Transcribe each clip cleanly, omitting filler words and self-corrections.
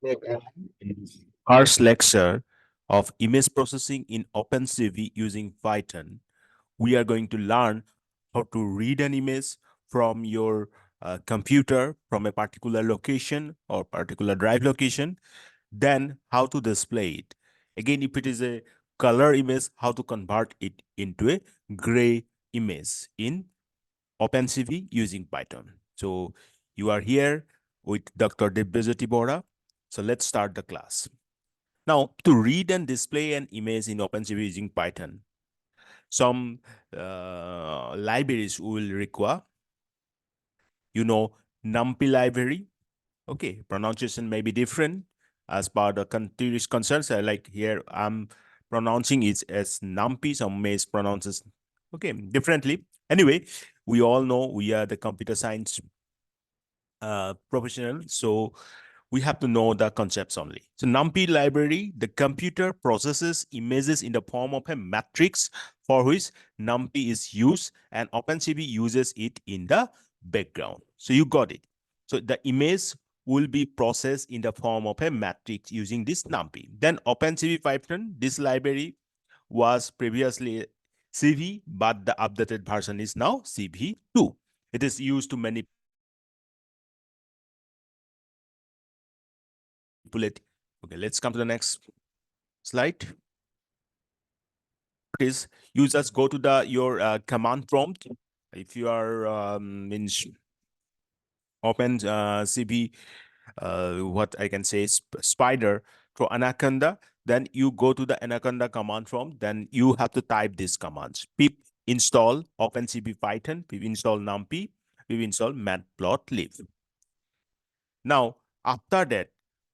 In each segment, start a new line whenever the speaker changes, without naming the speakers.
In first lecture of image processing in OpenCV using Python, we are going to learn how to read an image from your computer from a particular location or particular drive location, then how to display it. Again, if it is a color image, how to convert it into a gray image in OpenCV using Python. So you are here with Dr. Divyajyoti Bora. So let's start the class. Now, to read and display an image in OpenCV using Python, some libraries will require, NumPy library. Okay, pronunciation may be different as per the country's concerns. Like here, I'm pronouncing it as NumPy. Some may pronounce it differently. Anyway, we all know we are the computer science professional, so we have to know the concepts only. So NumPy library, the computer processes images in the form of a matrix for which NumPy is used, and OpenCV uses it in the background. So you got it. So the image will be processed in the form of a matrix using this NumPy. Then OpenCV Python, this library was previously CV, but the updated version is now CV2. It is used to manipulate. Okay, let's come to the next slide. Is you just go to the your command prompt. If you are in open CV, what I can say is spider for Anaconda, then you go to the Anaconda command prompt. Then you have to type these commands: pip install OpenCV Python, pip install NumPy, pip install matplotlib. Now, after that,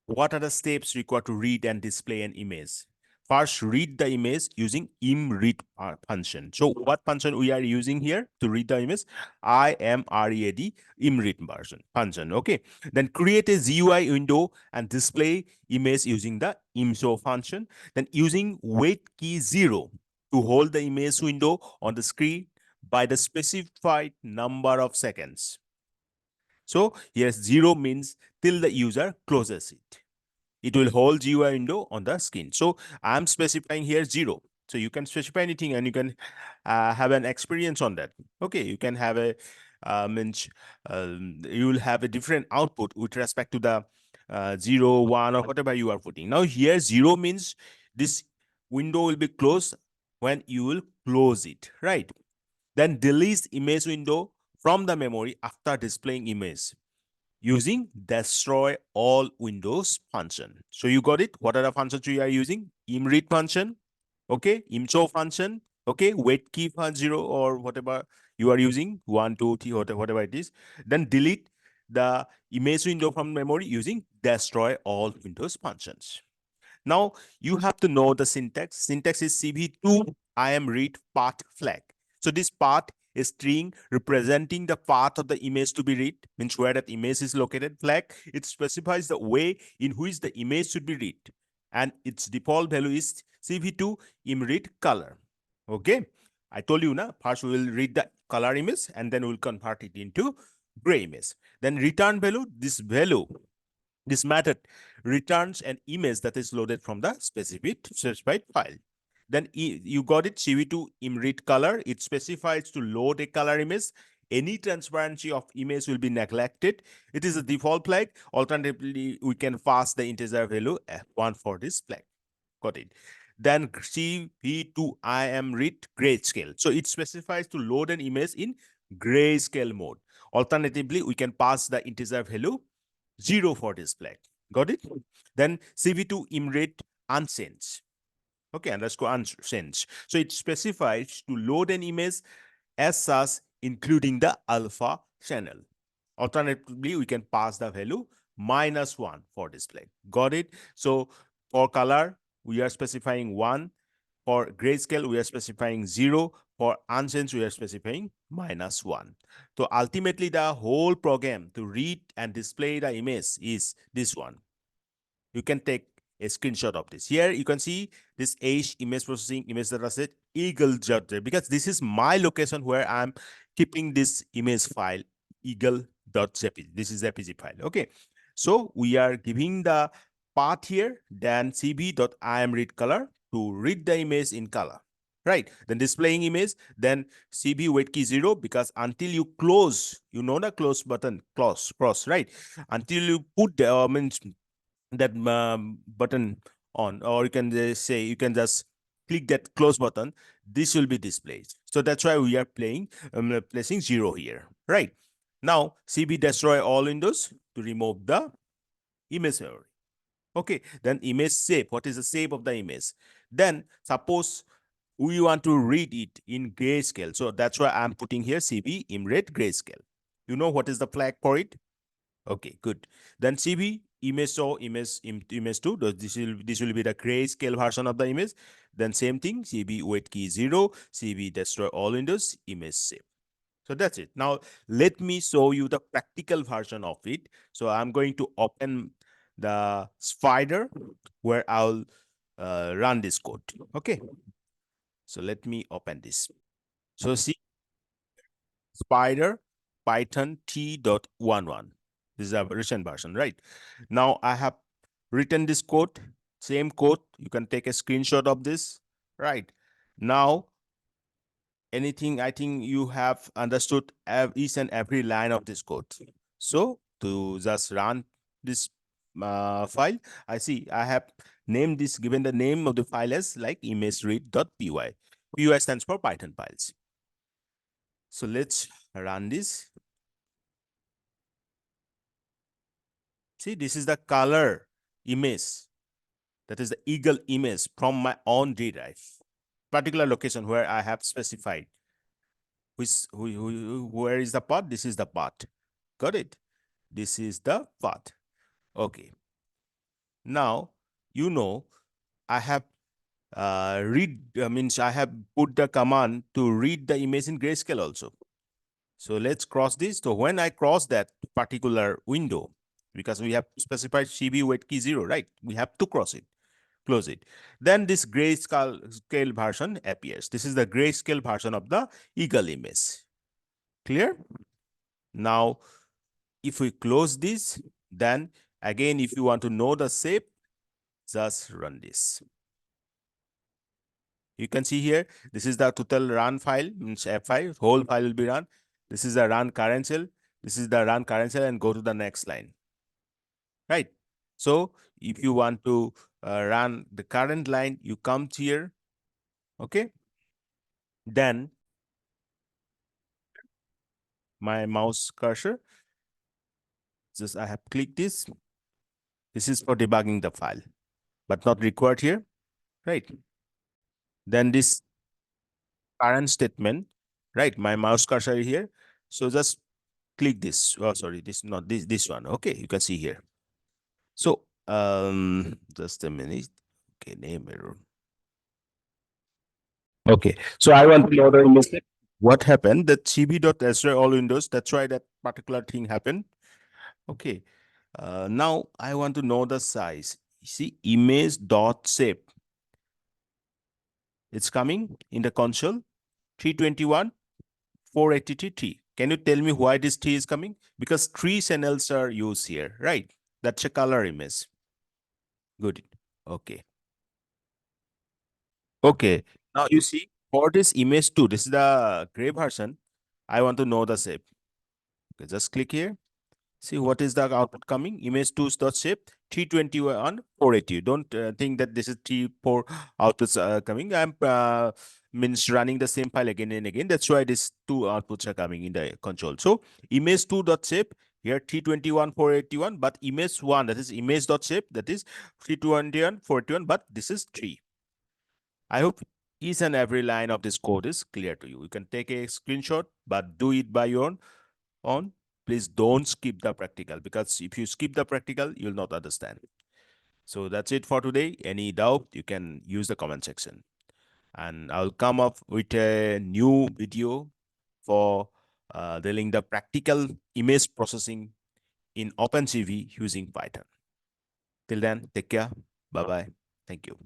what are the steps required to read and display an image? First, read the image using imread function. So what function we are using here to read the image? imread, imread function. Okay. Then create a GUI window and display image using the imshow function. Then using wait key 0 to hold the image window on the screen by the specified number of seconds. So here 0 means till the user closes it. It will hold GUI window on the screen. So I'm specifying here 0. So you can specify anything and you can have an experience on that. Okay, you can have a you will have a different output with respect to the 0, 1 or whatever you are putting. Now here 0 means this window will be closed when you will close it, right? Then delete image window from the memory after displaying image using destroy all windows function. So you got it. What are the functions we are using? Imread function, okay, imshow function, okay, wait key 0 or whatever you are using, 1, 2, 3, whatever it is. Then delete the image window from memory using destroy all windows functions. Now you have to know the syntax. Syntax is CV2 imread path flag. So this path is string representing the path of the image to be read, means where that image is located. Flag, it specifies the way in which the image should be read. And its default value is CV2 imread color. Okay. I told you now, first we will read the color image and then we'll convert it into gray image. Then return value, this method returns an image that is loaded from the specified file. Then you got it, CV2 imread color. It specifies to load a color image. Any transparency of image will be neglected. It is a default flag. Alternatively, we can pass the integer value F1 for this flag. Got it. Then CV2 imread grayscale. So it specifies to load an image in grayscale mode. Alternatively, we can pass the integer value 0 for this flag. Got it? Then CV2 imread unchanged. Okay, underscore unchanged. So it specifies to load an image as such, including the alpha channel. Alternatively, we can pass the value -1 for this flag. Got it? So for color, we are specifying 1. For grayscale, we are specifying 0. For unchanged, we are specifying -1. So ultimately, the whole program to read and display the image is this one. You can take a screenshot of this. Here you can see this image processing image data set eagle.jpg, because this is my location where I'm keeping this image file eagle.jpg. This is the jpg file. Okay, so we are giving the path here, then cb.imReadColor to read the image in color, right? Then displaying image, then cb wait key 0, because until you close, you know the close button, cross, right? Until you put the means that button on, or you can just say, you can just click that close button, this will be displayed. So that's why we are placing 0 here, right? Now cb destroy all windows to remove the image memory. Okay, then image shape. What is the shape of the image? Then suppose we want to read it in grayscale. So that's why I'm putting here cb imread grayscale. You know what is the flag for it? Okay, good. Then cb image show image 2. This will be the grayscale version of the image. Then same thing, cb wait key 0, cb destroy all windows, image shape. So that's it. Now let me show you the practical version of it. So I'm going to open the spider where I'll run this code. Okay. So let me open this. So see, spider python t.11. This is a recent version, right? Now I have written this code, same code. You can take a screenshot of this, right? Now anything, I think you have understood each and every line of this code. So to just run this file, I see I have named this, given the name of the file as like imageread.py. py stands for Python files. So let's run this. See, this is the color image. That is the eagle image from my own D drive, particular location where I have specified. Where is the path? This is the path. Got it? This is the path. Okay. Now, I have means I have put the command to read the image in grayscale also. So let's cross this. So when I cross that particular window, because we have specified cb wait key 0, right? We have to cross it, close it. Then this grayscale version appears. This is the grayscale version of the eagle image. Clear? Now, if we close this, then again, if you want to know the shape, just run this. You can see here, this is the total run file, means F5, whole file will be run. This is the run current cell. This is the run current cell, and go to the next line, right? So if you want to run the current line, you come here, okay? Then my mouse cursor, just I have clicked this. This is for debugging the file, but not required here, right? Then this current statement, right? My mouse cursor here. So just click this. Oh, sorry, this not this one. Okay, you can see here. So just a minute. Okay, name error. Okay, so I want to know the mistake. What happened? That cb.destroy all windows. That's why that particular thing happened. Okay. Now I want to know the size. You see, image.shape. It's coming in the console. 321, 483. Can you tell me why this T is coming? Because 3 channels are used here, right? That's a color image. Good. Okay. Okay. Now you see, for this image 2, this is the gray version. I want to know the shape. Okay, just click here. See what is the output coming? Image 2 dot shape 321 480. Don't think that this is 3 4 outputs coming. I'm means running the same file again and again. That's why these two outputs are coming in the console. So image 2 dot shape here 321 481, but image 1, that is image dot shape, that is 321 481, but this is 3. I hope each and every line of this code is clear to you. You can take a screenshot, but do it by your own. Please don't skip the practical, because if you skip the practical, you'll not understand. So that's it for today. Any doubt, you can use the comment section. And I'll come up with a new video for dealing the practical image processing in OpenCV using Python. Till then, take care. Bye-bye. Thank you.